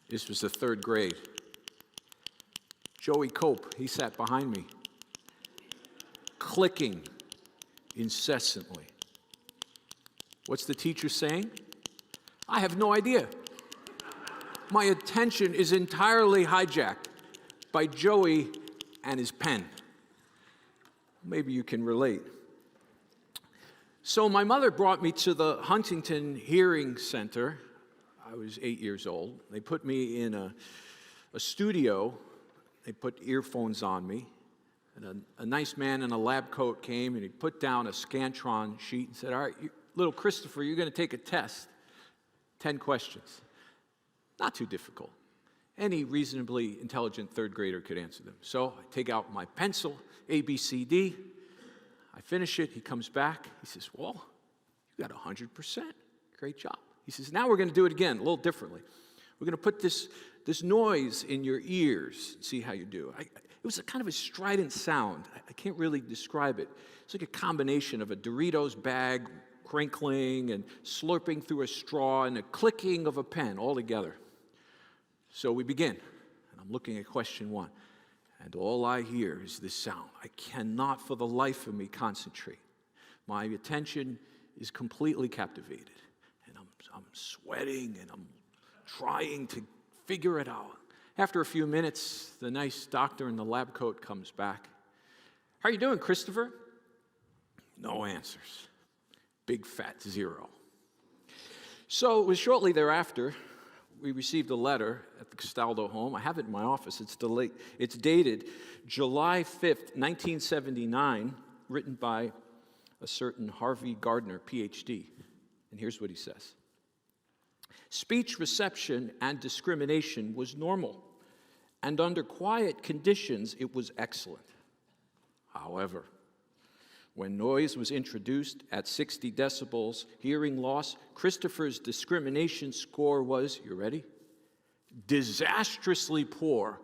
This was the third grade. Joey Cope, he sat behind me, clicking incessantly. What's the teacher saying? I have no idea. My attention is entirely hijacked by Joey and his pen. Maybe you can relate. So my mother brought me to the Huntington Hearing Center. I was 8 years old. They put me in a studio. They put earphones on me. And a nice man in a lab coat came and he put down a Scantron sheet and said, all right, little Christopher, you're going to take a test. 10 questions. Not too difficult. Any reasonably intelligent third grader could answer them. So I take out my pencil, A, B, C, D. I finish it. He comes back. He says, well, you got 100%. Great job. He says, now we're going to do it again, a little differently. We're going to put this noise in your ears and see how you do. It was a kind of a strident sound. I can't really describe it. It's like a combination of a Doritos bag crinkling and slurping through a straw and a clicking of a pen all together. So we begin, and I'm looking at question 1, and all I hear is this sound. I cannot for the life of me concentrate. My attention is completely captivated, and I'm sweating, and I'm trying to figure it out. After a few minutes, the nice doctor in the lab coat comes back. How are you doing, Christopher? No answers. Big fat 0. So it was shortly thereafter we received a letter at the Castaldo home. I have it in my office. It's dated July 5th, 1979, written by a certain Harvey Gardner, PhD. And here's what he says. Speech reception and discrimination was normal, and under quiet conditions, it was excellent. However, when noise was introduced at 60 decibels, hearing loss, Christopher's discrimination score was, you ready? Disastrously poor.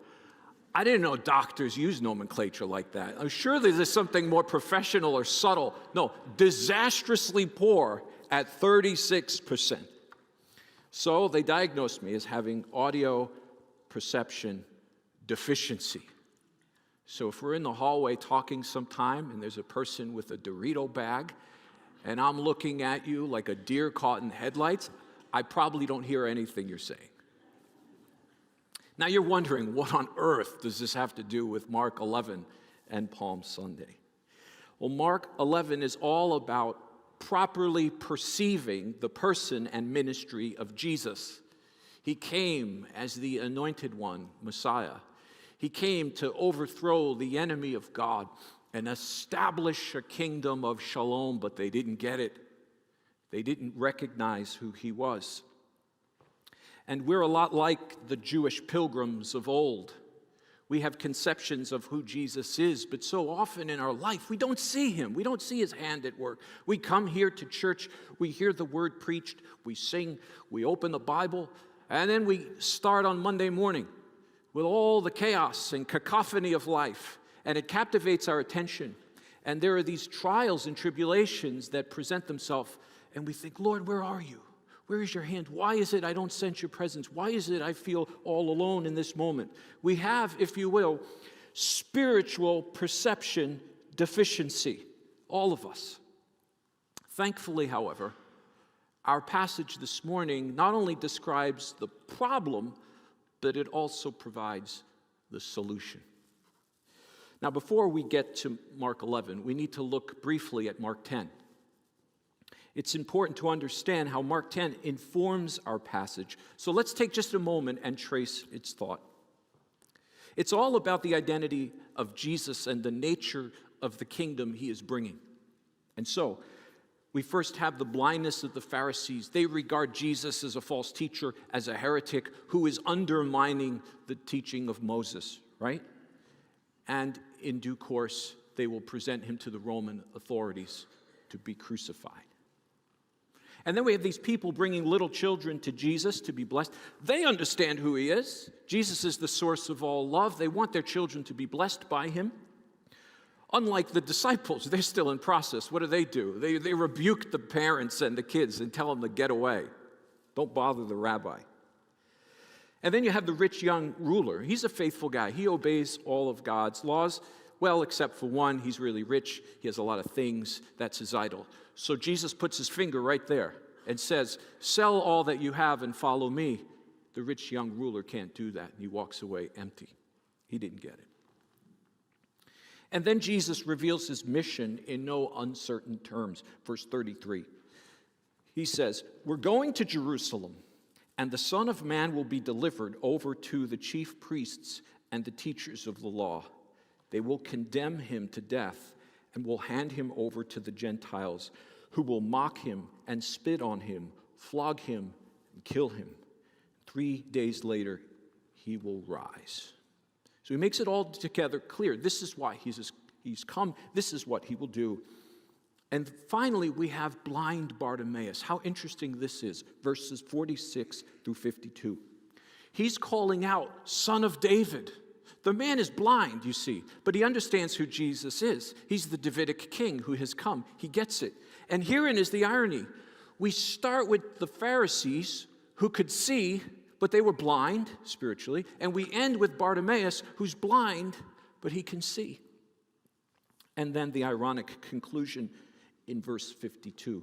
I didn't know doctors use nomenclature like that. I'm sure there's something more professional or subtle. No, disastrously poor at 36%. So they diagnosed me as having audio perception deficiency. So if we're in the hallway talking sometime and there's a person with a Dorito bag and I'm looking at you like a deer caught in headlights, I probably don't hear anything you're saying. Now you're wondering, what on earth does this have to do with Mark 11 and Palm Sunday? Well, Mark 11 is all about properly perceiving the person and ministry of Jesus. He came as the anointed one, Messiah. He came to overthrow the enemy of God and establish a kingdom of shalom, but they didn't get it. They didn't recognize who he was. And we're a lot like the Jewish pilgrims of old. We have conceptions of who Jesus is, but so often in our life, we don't see him. We don't see his hand at work. We come here to church, we hear the word preached, we sing, we open the Bible, and then we start on Monday morning with all the chaos and cacophony of life, and it captivates our attention. And there are these trials and tribulations that present themselves, and we think, Lord, where are you? Where is your hand? Why is it I don't sense your presence? Why is it I feel all alone in this moment? We have, if you will, spiritual perception deficiency, all of us. Thankfully, however, our passage this morning not only describes the problem, but it also provides the solution. Now, before we get to Mark 11, we need to look briefly at Mark 10. It's important to understand how Mark 10 informs our passage. So let's take just a moment and trace its thought. It's all about the identity of Jesus and the nature of the kingdom he is bringing. And so, we first have the blindness of the Pharisees. They regard Jesus as a false teacher, as a heretic who is undermining the teaching of Moses, right? And in due course, they will present him to the Roman authorities to be crucified. And then we have these people bringing little children to Jesus to be blessed. They understand who he is. Jesus is the source of all love. They want their children to be blessed by him. Unlike the disciples, they're still in process. What do? They rebuke the parents and the kids and tell them to get away. Don't bother the rabbi. And then you have the rich young ruler. He's a faithful guy. He obeys all of God's laws, well, except for one. He's really rich. He has a lot of things. That's his idol. So Jesus puts his finger right there and says, sell all that you have and follow me. The rich young ruler can't do that. He walks away empty. He didn't get it. And then Jesus reveals his mission in no uncertain terms. Verse 33. He says, we're going to Jerusalem, and the Son of Man will be delivered over to the chief priests and the teachers of the law. They will condemn him to death and will hand him over to the Gentiles, who will mock him and spit on him, flog him, and kill him. 3 days later, he will rise. So he makes it all together clear. This is why he's come. This is what he will do. And finally, we have blind Bartimaeus. How interesting this is. Verses 46 through 52. He's calling out, Son of David. The man is blind, you see, but he understands who Jesus is. He's the Davidic king who has come. He gets it. And herein is the irony. We start with the Pharisees who could see, but they were blind spiritually. And we end with Bartimaeus, who's blind, but he can see. And then the ironic conclusion in verse 52.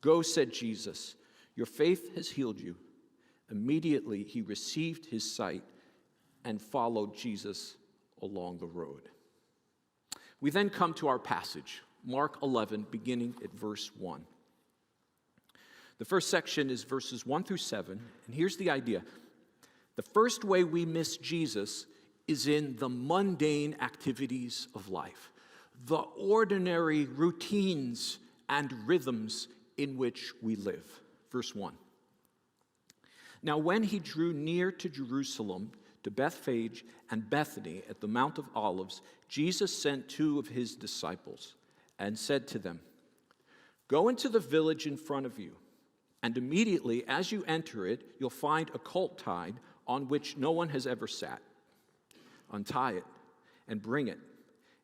Go, said Jesus, your faith has healed you. Immediately he received his sight and followed Jesus along the road. We then come to our passage, Mark 11, beginning at verse 1. The first section is verses 1 through 7, and here's the idea. The first way we miss Jesus is in the mundane activities of life, the ordinary routines and rhythms in which we live. Verse 1. Now when he drew near to Jerusalem, to Bethphage and Bethany at the Mount of Olives, Jesus sent 2 of his disciples and said to them, go into the village in front of you, and immediately as you enter it, you'll find a colt tied on which no one has ever sat. Untie it and bring it.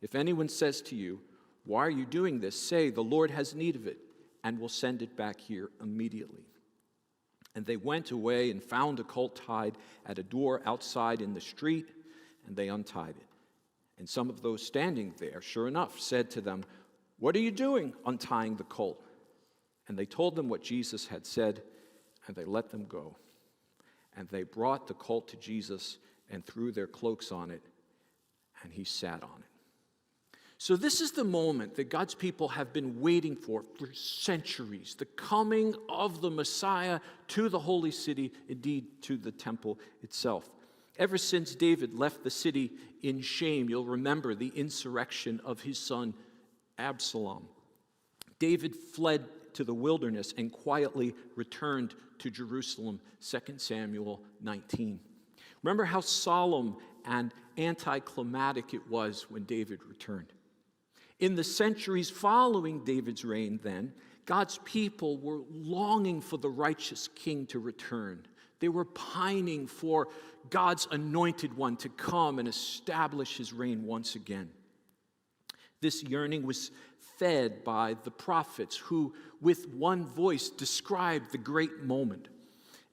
If anyone says to you, why are you doing this? Say, the Lord has need of it, and will send it back here immediately. And they went away and found a colt tied at a door outside in the street, and they untied it. And some of those standing there, sure enough, said to them, what are you doing untying the colt? And they told them what Jesus had said, and they let them go. And they brought the colt to Jesus and threw their cloaks on it, and he sat on it. So this is the moment that God's people have been waiting for centuries, the coming of the Messiah to the holy city, indeed to the temple itself. Ever since David left the city in shame, you'll remember the insurrection of his son Absalom. David fled to the wilderness and quietly returned to Jerusalem, 2 Samuel 19. Remember how solemn and anticlimactic it was when David returned. In the centuries following David's reign then, God's people were longing for the righteous king to return. They were pining for God's anointed one to come and establish his reign once again. This yearning was fed by the prophets who, with one voice, described the great moment.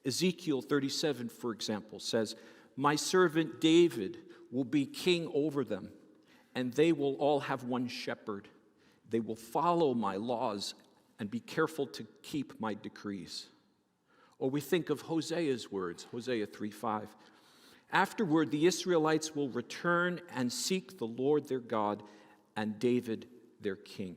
Ezekiel 37, for example, says, my servant David will be king over them, and they will all have one shepherd. They will follow my laws and be careful to keep my decrees. Or we think of Hosea's words, Hosea 3:5. Afterward, the Israelites will return and seek the Lord their God and David their king.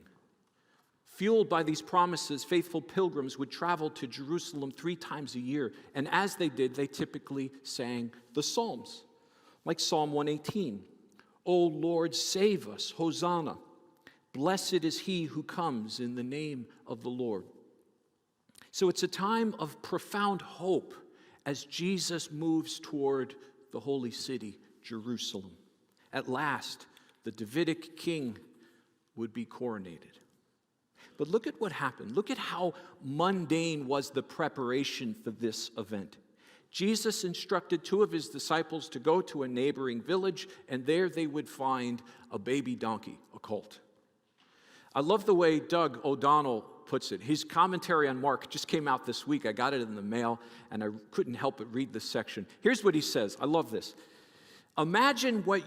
Fueled by these promises, faithful pilgrims would travel to Jerusalem 3 times a year. And as they did, they typically sang the Psalms, like Psalm 118. O Lord, save us, Hosanna. Blessed is he who comes in the name of the Lord. So it's a time of profound hope as Jesus moves toward the holy city, Jerusalem. At last, the Davidic king would be coronated. But look at what happened. Look at how mundane was the preparation for this event. Jesus instructed 2 of his disciples to go to a neighboring village, and there they would find a baby donkey, a colt. I love the way Doug O'Donnell puts it. His commentary on Mark just came out this week. I got it in the mail, and I couldn't help but read this section. Here's what he says. I love this. Imagine what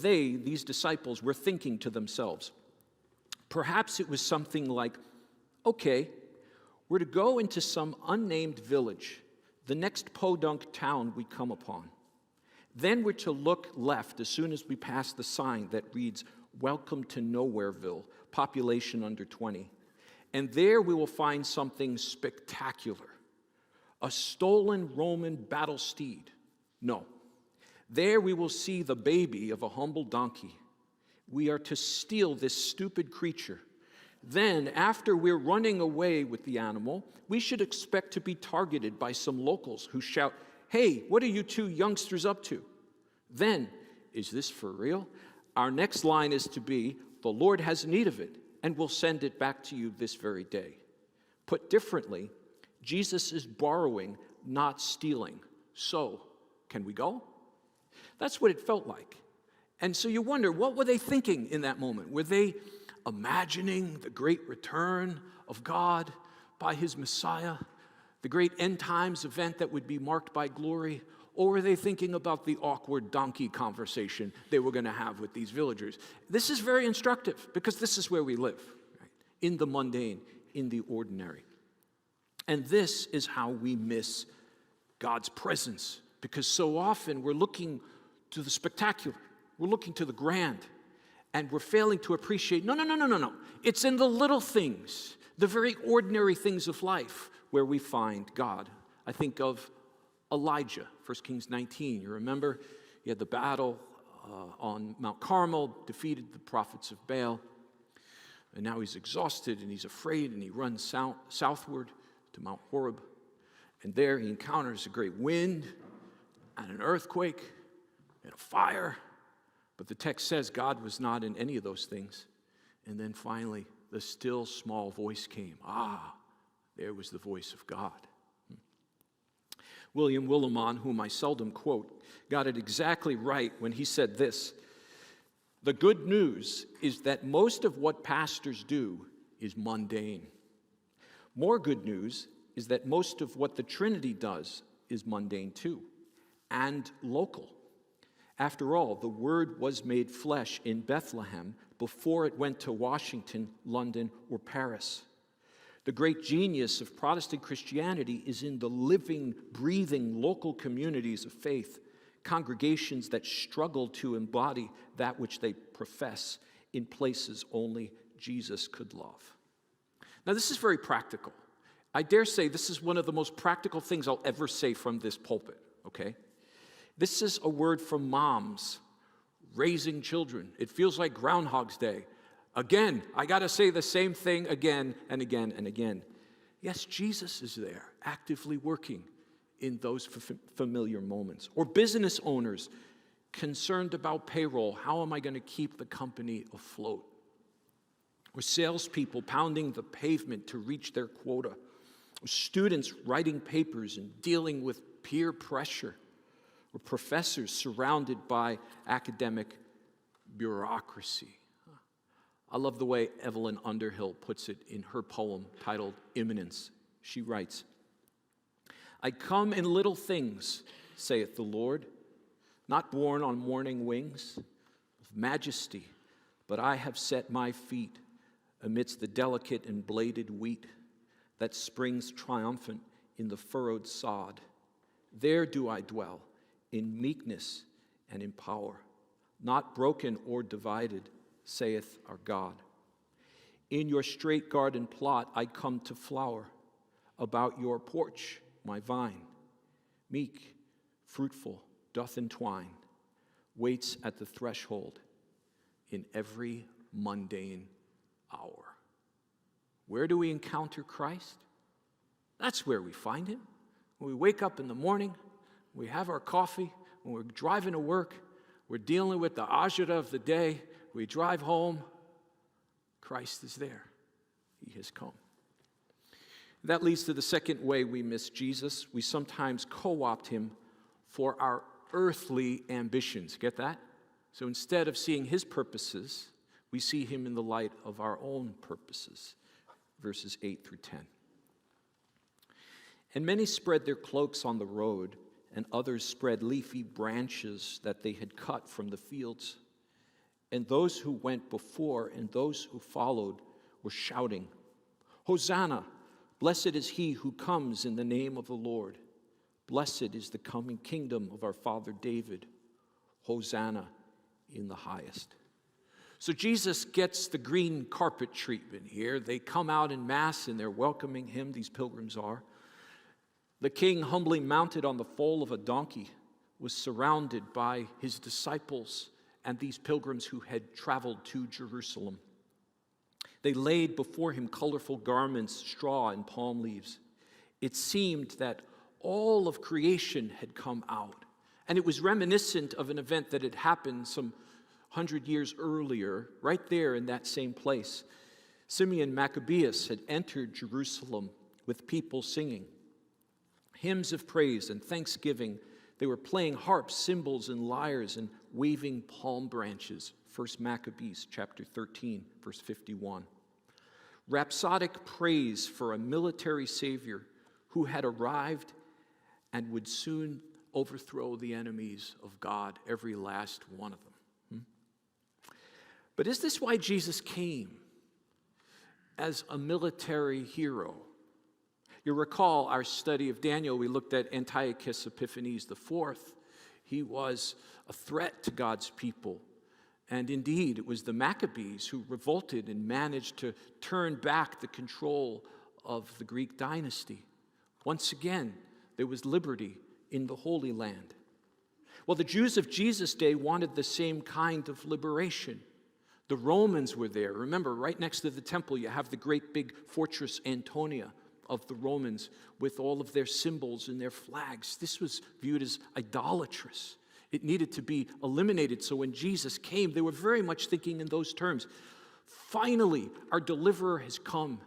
these disciples, were thinking to themselves. Perhaps it was something like, okay, we're to go into some unnamed village, the next podunk town we come upon. Then we're to look left as soon as we pass the sign that reads, Welcome to Nowhereville, population under 20. And there we will find something spectacular, a stolen Roman battle steed. No, there we will see the baby of a humble donkey. We are to steal this stupid creature. Then, after we're running away with the animal, we should expect to be targeted by some locals who shout, Hey, what are you two youngsters up to? Then, is this for real? Our next line is to be, The Lord has need of it, and will send it back to you this very day. Put differently, Jesus is borrowing, not stealing. So, can we go? That's what it felt like. And so you wonder, what were they thinking in that moment? Were they imagining the great return of God by his Messiah, the great end times event that would be marked by glory? Or were they thinking about the awkward donkey conversation they were going to have with these villagers? This is very instructive because this is where we live, right? In the mundane, in the ordinary. And this is how we miss God's presence, because so often we're looking to the spectacular, we're looking to the grand, and we're failing to appreciate, no. It's in the little things, the very ordinary things of life, where we find God. I think of Elijah, 1 Kings 19. You remember, he had the battle on Mount Carmel, defeated the prophets of Baal, and now he's exhausted and he's afraid, and he runs southward to Mount Horeb, and there he encounters a great wind and an earthquake and a fire. But the text says God was not in any of those things. And then finally, the still small voice came. There was the voice of God. William Willimon, whom I seldom quote, got it exactly right when he said this: The good news is that most of what pastors do is mundane. More good news is that most of what the Trinity does is mundane too, and local. After all, the Word was made flesh in Bethlehem before it went to Washington, London, or Paris. The great genius of Protestant Christianity is in the living, breathing local communities of faith, congregations that struggle to embody that which they profess in places only Jesus could love. Now, this is very practical. I dare say this is one of the most practical things I'll ever say from this pulpit, okay? This is a word from moms raising children. It feels like Groundhog's Day. Again, I got to say the same thing again and again and again. Yes, Jesus is there, actively working in those familiar moments. Or business owners concerned about payroll. How am I going to keep the company afloat? Or salespeople pounding the pavement to reach their quota. Or students writing papers and dealing with peer pressure. Or professors surrounded by academic bureaucracy. I love the way Evelyn Underhill puts it in her poem titled Imminence. She writes, I come in little things, saith the Lord, not borne on morning wings of majesty, but I have set my feet amidst the delicate and bladed wheat that springs triumphant in the furrowed sod. There do I dwell, in meekness and in power, not broken or divided, saith our God. In your straight garden plot I come to flower, about your porch my vine, meek, fruitful, doth entwine, waits at the threshold in every mundane hour. Where do we encounter Christ? That's where we find him. When we wake up in the morning, we have our coffee, when we're driving to work, we're dealing with the agita of the day, we drive home, Christ is there. He has come. That leads to the second way we miss Jesus. We sometimes co-opt him for our earthly ambitions. Get that? So instead of seeing his purposes, we see him in the light of our own purposes. verses 8 through 10. And many spread their cloaks on the road, and others spread leafy branches that they had cut from the fields. And those who went before and those who followed were shouting, "Hosanna! Blessed is he who comes in the name of the Lord. Blessed is the coming kingdom of our father David. Hosanna in the highest." So Jesus gets the green carpet treatment here. They come out en masse and they're welcoming him, these pilgrims are. The king, humbly mounted on the foal of a donkey, was surrounded by his disciples and these pilgrims who had traveled to Jerusalem. They laid before him colorful garments, straw, and palm leaves. It seemed that all of creation had come out, and it was reminiscent of an event that had happened some 100 years earlier, right there in that same place. Simeon Maccabeus had entered Jerusalem with people singing hymns of praise and thanksgiving. They were playing harps, cymbals, and lyres and waving palm branches. 1 Maccabees chapter 13, verse 51. Rhapsodic praise for a military savior who had arrived and would soon overthrow the enemies of God, every last one of them. But is this why Jesus came? As a military hero? You recall our study of Daniel, we looked at Antiochus Epiphanes IV. He was a threat to God's people. And indeed, it was the Maccabees who revolted and managed to turn back the control of the Greek dynasty. Once again, there was liberty in the Holy Land. Well, the Jews of Jesus' day wanted the same kind of liberation. The Romans were there. Remember, right next to the temple, you have the great big fortress Antonia of the Romans with all of their symbols and their flags. This was viewed as idolatrous. It needed to be eliminated. So when Jesus came, they were very much thinking in those terms. Finally, our deliverer has come,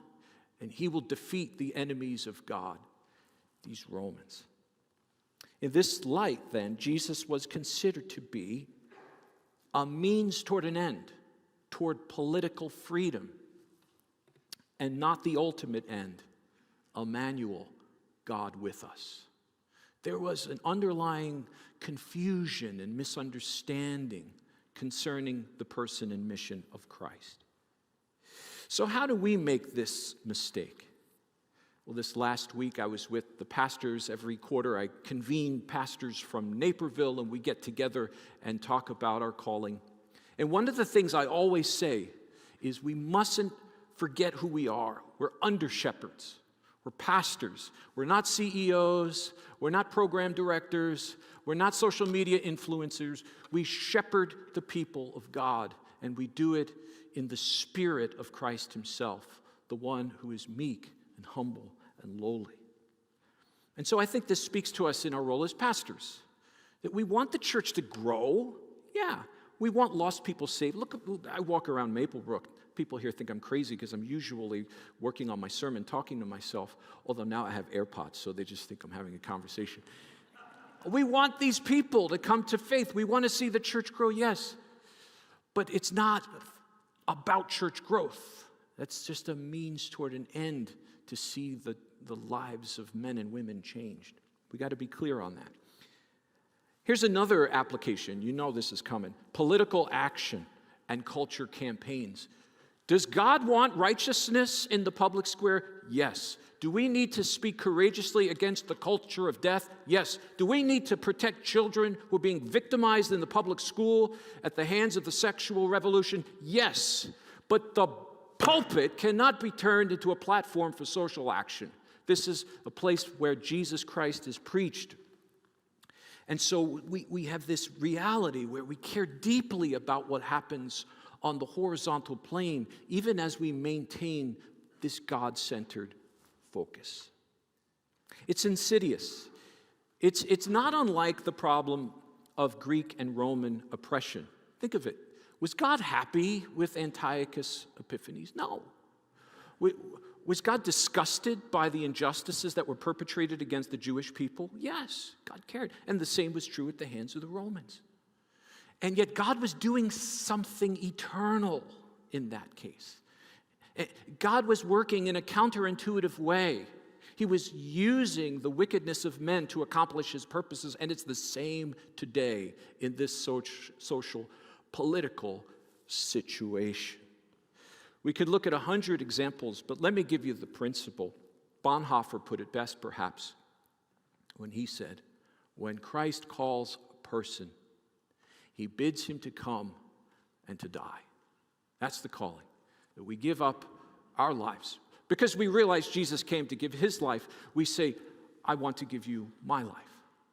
and he will defeat the enemies of God, these Romans. In this light, then, Jesus was considered to be a means toward an end, toward political freedom, and not the ultimate end, Emmanuel, God with us. There was an underlying confusion and misunderstanding concerning the person and mission of Christ. So how do we make this mistake? Well, this last week I was with the pastors. Every quarter I convene pastors from Naperville, and we get together and talk about our calling. And one of the things I always say is we mustn't forget who we are. We're under-shepherds. We're pastors. We're not CEOs. We're not program directors. We're not social media influencers. We shepherd the people of God, and we do it in the spirit of Christ himself, the one who is meek and humble and lowly. And so I think this speaks to us in our role as pastors, that we want the church to grow. Yeah, we want lost people saved. Look, I walk around Maplebrook. People here think I'm crazy because I'm usually working on my sermon, talking to myself, although now I have AirPods, so they just think I'm having a conversation. We want these people to come to faith. We want to see the church grow, yes. But it's not about church growth. That's just a means toward an end to see the lives of men and women changed. We got to be clear on that. Here's another application. You know this is coming. Political action and culture campaigns. Does God want righteousness in the public square? Yes. Do we need to speak courageously against the culture of death? Yes. Do we need to protect children who are being victimized in the public school at the hands of the sexual revolution? Yes. But the pulpit cannot be turned into a platform for social action. This is a place where Jesus Christ is preached. And so we have this reality where we care deeply about what happens on the horizontal plane, even as we maintain this God-centered focus. It's insidious. It's not unlike the problem of Greek and Roman oppression. Think of it. Was God happy with Antiochus Epiphanes? No. Was God disgusted by the injustices that were perpetrated against the Jewish people? Yes, God cared. And the same was true at the hands of the Romans. And yet God was doing something eternal in that case. God was working in a counterintuitive way. He was using the wickedness of men to accomplish his purposes, and it's the same today in this social, political situation. We could look at 100 examples, but let me give you the principle. Bonhoeffer put it best, perhaps, when he said, when Christ calls a person, he bids him to come and to die. That's the calling, that we give up our lives. Because we realize Jesus came to give his life, we say, I want to give you my life.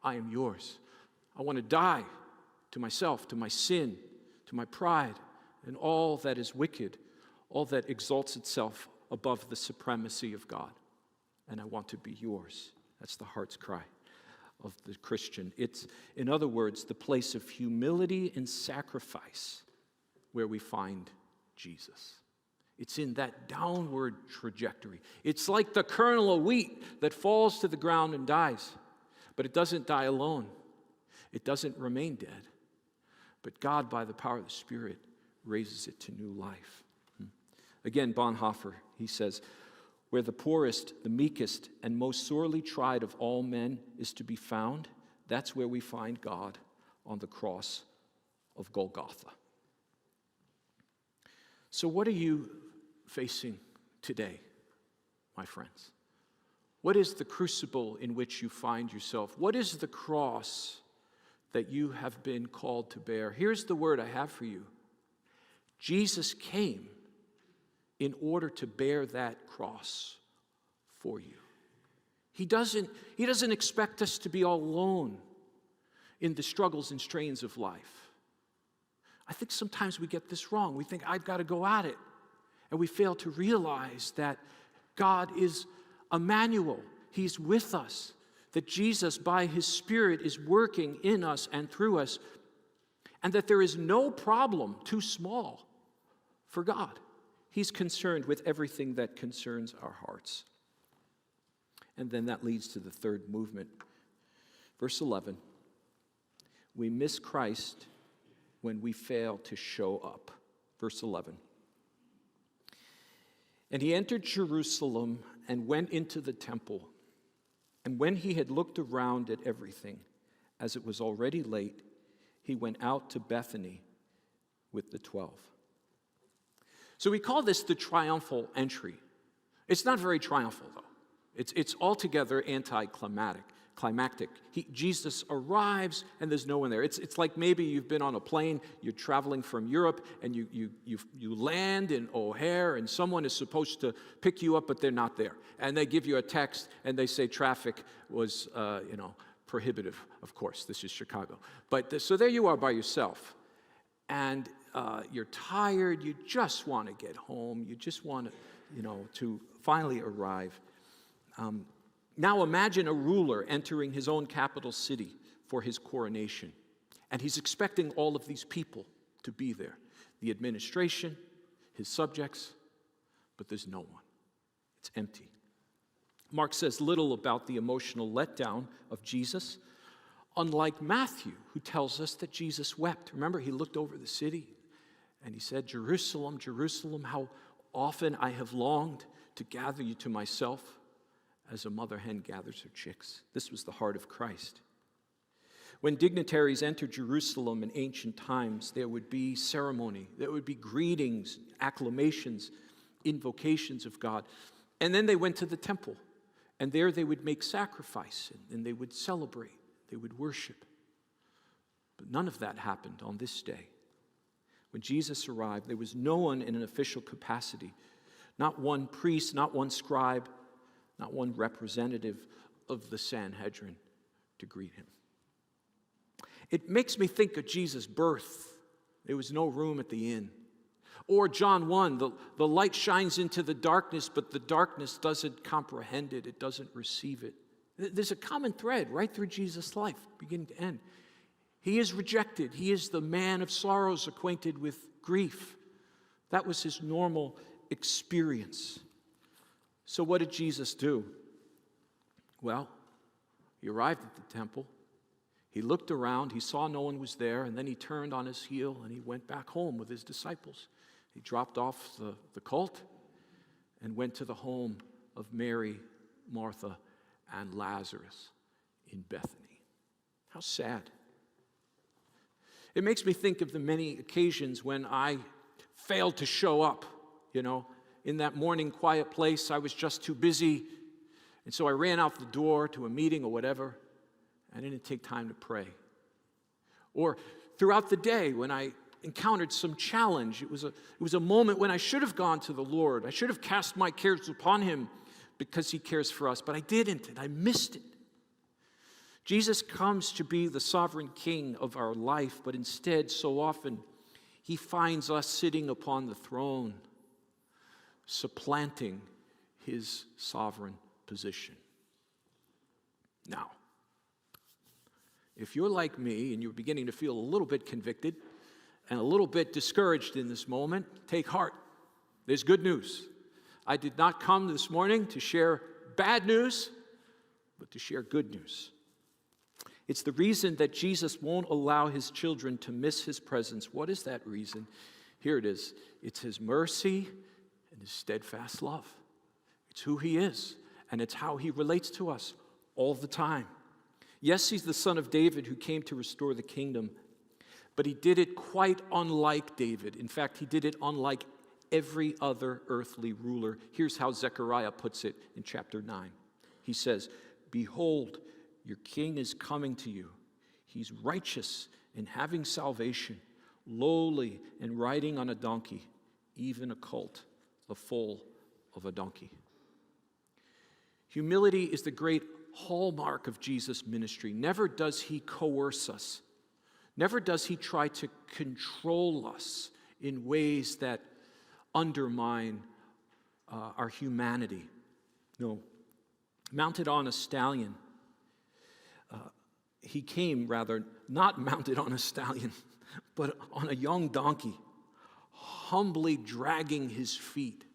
I am yours. I want to die to myself, to my sin, to my pride, and all that is wicked, all that exalts itself above the supremacy of God. And I want to be yours. That's the heart's cry of the Christian. It's, in other words, the place of humility and sacrifice where we find Jesus. It's in that downward trajectory. It's like the kernel of wheat that falls to the ground and dies. But it doesn't die alone. It doesn't remain dead. But God, by the power of the Spirit, raises it to new life. Again, Bonhoeffer, he says, where the poorest, the meekest, and most sorely tried of all men is to be found, that's where we find God on the cross of Golgotha. So what are you facing today, my friends? What is the crucible in which you find yourself? What is the cross that you have been called to bear? Here's the word I have for you. Jesus came in order to bear that cross for you. He doesn't expect us to be all alone in the struggles and strains of life. I think sometimes we get this wrong. We think, I've got to go at it. And we fail to realize that God is Emmanuel. He's with us. That Jesus, by his Spirit, is working in us and through us. And that there is no problem too small for God. He's concerned with everything that concerns our hearts. And then that leads to the third movement. Verse 11. We miss Christ when we fail to show up. Verse 11. And he entered Jerusalem and went into the temple. And when he had looked around at everything, as it was already late, he went out to Bethany with the 12. So we call this the triumphal entry. It's not very triumphal, though. It's altogether anticlimactic. Jesus arrives and there's no one there. It's like maybe you've been on a plane, you're traveling from Europe, and you land in O'Hare, and someone is supposed to pick you up, but they're not there. And they give you a text, and they say traffic was, prohibitive. Of course, this is Chicago. But so there you are by yourself, and you're tired. You just want to get home. You just want to finally arrive. Now imagine a ruler entering his own capital city for his coronation. And he's expecting all of these people to be there. The administration, his subjects, but there's no one. It's empty. Mark says little about the emotional letdown of Jesus, unlike Matthew, who tells us that Jesus wept. Remember, he looked over the city and he said, Jerusalem, Jerusalem, how often I have longed to gather you to myself, as a mother hen gathers her chicks. This was the heart of Christ. When dignitaries entered Jerusalem in ancient times, there would be ceremony, there would be greetings, acclamations, invocations of God. And then they went to the temple, and there they would make sacrifice, and they would celebrate, they would worship. But none of that happened on this day. When Jesus arrived, there was no one in an official capacity, not one priest, not one scribe, not one representative of the Sanhedrin to greet him. It makes me think of Jesus' birth. There was no room at the inn. Or John 1, the light shines into the darkness, but the darkness doesn't comprehend it. It doesn't receive it. There's a common thread right through Jesus' life, beginning to end. He is rejected. He is the man of sorrows, acquainted with grief. That was his normal experience. So what did Jesus do? Well, he arrived at the temple. He looked around. He saw no one was there. And then he turned on his heel and he went back home with his disciples. He dropped off the colt. and went to the home of Mary, Martha, and Lazarus in Bethany. How sad. It makes me think of the many occasions when I failed to show up, in that morning quiet place. I was just too busy, and so I ran out the door to a meeting or whatever. I didn't take time to pray. Or throughout the day when I encountered some challenge, it was a moment when I should have gone to the Lord. I should have cast my cares upon him because he cares for us, but I didn't, and I missed it. Jesus comes to be the sovereign king of our life, but instead, so often, he finds us sitting upon the throne, supplanting his sovereign position. Now, if you're like me and you're beginning to feel a little bit convicted and a little bit discouraged in this moment, take heart. There's good news. I did not come this morning to share bad news, but to share good news. It's the reason that Jesus won't allow his children to miss his presence. What is that reason? Here it is. It's his mercy and his steadfast love. It's who he is, and it's how he relates to us all the time. Yes, he's the son of David who came to restore the kingdom, but he did it quite unlike David. In fact, he did it unlike every other earthly ruler. Here's how Zechariah puts it in chapter 9. He says, "Behold, your king is coming to you. He's righteous and having salvation, lowly and riding on a donkey, even a colt, the foal of a donkey." Humility is the great hallmark of Jesus' ministry. Never does he coerce us. Never does he try to control us in ways that undermine our humanity. No. Mounted on a stallion, he came, rather, not mounted on a stallion, but on a young donkey, humbly dragging his feet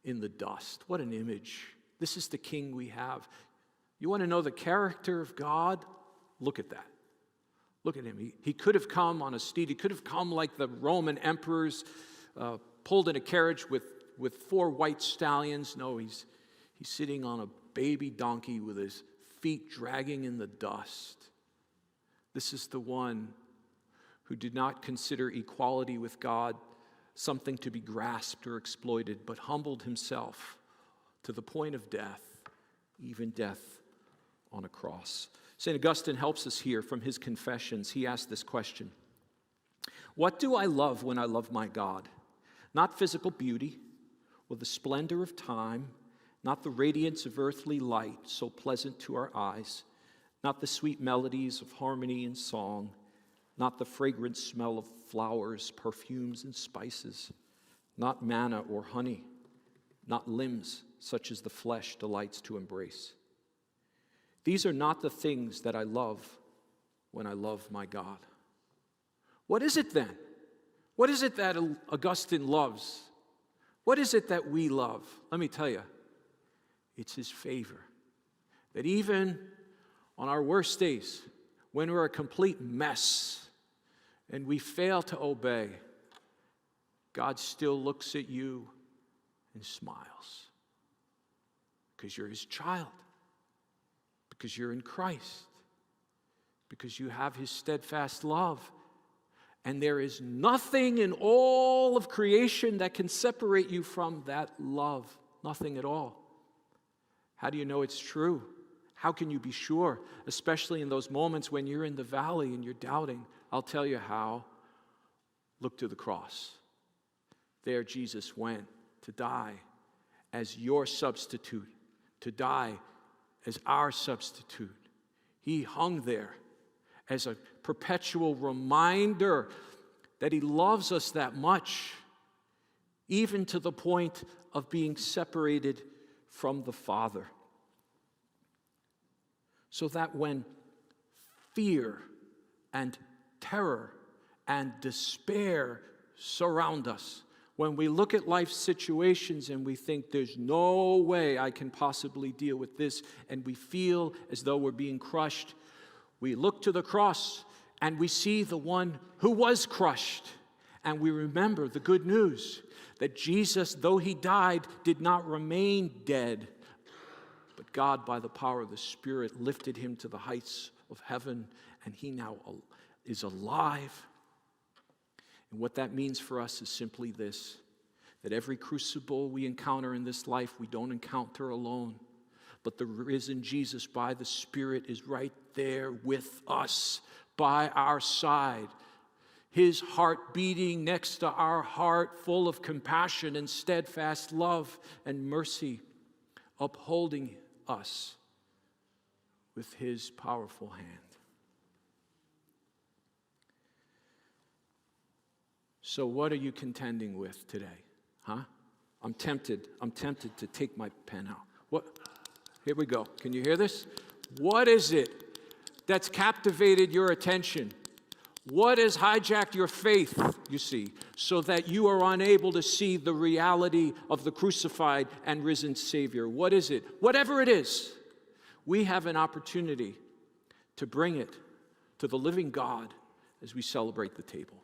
in the dust. What an image. This is the king we have. You want to know the character of God? Look at that. Look at him. He could have come on a steed. He could have come like the Roman emperors, pulled in a carriage with 4 white stallions. No, he's sitting on a baby donkey with his feet dragging in the dust. This is the one who did not consider equality with God something to be grasped or exploited, but humbled himself to the point of death, even death on a cross. St. Augustine helps us here from his Confessions. He asked this question: "What do I love when I love my God? Not physical beauty or the splendor of time, not the radiance of earthly light so pleasant to our eyes, not the sweet melodies of harmony and song, not the fragrant smell of flowers, perfumes, and spices, not manna or honey, not limbs such as the flesh delights to embrace. These are not the things that I love when I love my God." What is it then? What is it that Augustine loves? What is it that we love? Let me tell you, it's his favor. That even on our worst days, when we're a complete mess and we fail to obey, God still looks at you and smiles. Because you're his child. Because you're in Christ. Because you have his steadfast love. And there is nothing in all of creation that can separate you from that love. Nothing at all. How do you know it's true? How can you be sure? Especially in those moments when you're in the valley and you're doubting. I'll tell you how. Look to the cross. There Jesus went to die as your substitute, to die as our substitute. He hung there as a perpetual reminder that he loves us that much, even to the point of being separated from the Father. So that when fear and terror and despair surround us, when we look at life situations and we think there's no way I can possibly deal with this, and we feel as though we're being crushed, we look to the cross and we see the one who was crushed And we remember the good news that Jesus, though he died, did not remain dead, but God, by the power of the Spirit, lifted him to the heights of heaven, and he now is alive. And what that means for us is simply this, that every crucible we encounter in this life, we don't encounter alone, but the risen Jesus by the Spirit is right there with us, by our side. His heart beating next to our heart, full of compassion and steadfast love and mercy, upholding us with his powerful hand. So what are you contending with today? Huh? I'm tempted to take my pen out. What? Here we go. Can you hear this? What is it that's captivated your attention? What has hijacked your faith, you see, so that you are unable to see the reality of the crucified and risen Savior? What is it? Whatever it is, we have an opportunity to bring it to the living God as we celebrate the table.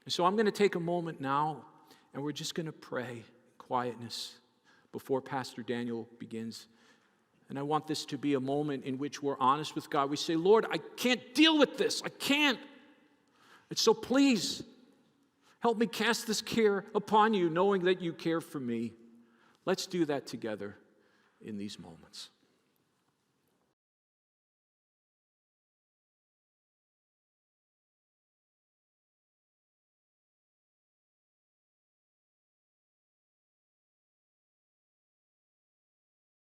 And so I'm going to take a moment now, and we're just going to pray in quietness before Pastor Daniel begins. And I want this to be a moment in which we're honest with God. We say, Lord, I can't deal with this. I can't. And so please, help me cast this care upon you, knowing that you care for me. Let's do that together in these moments.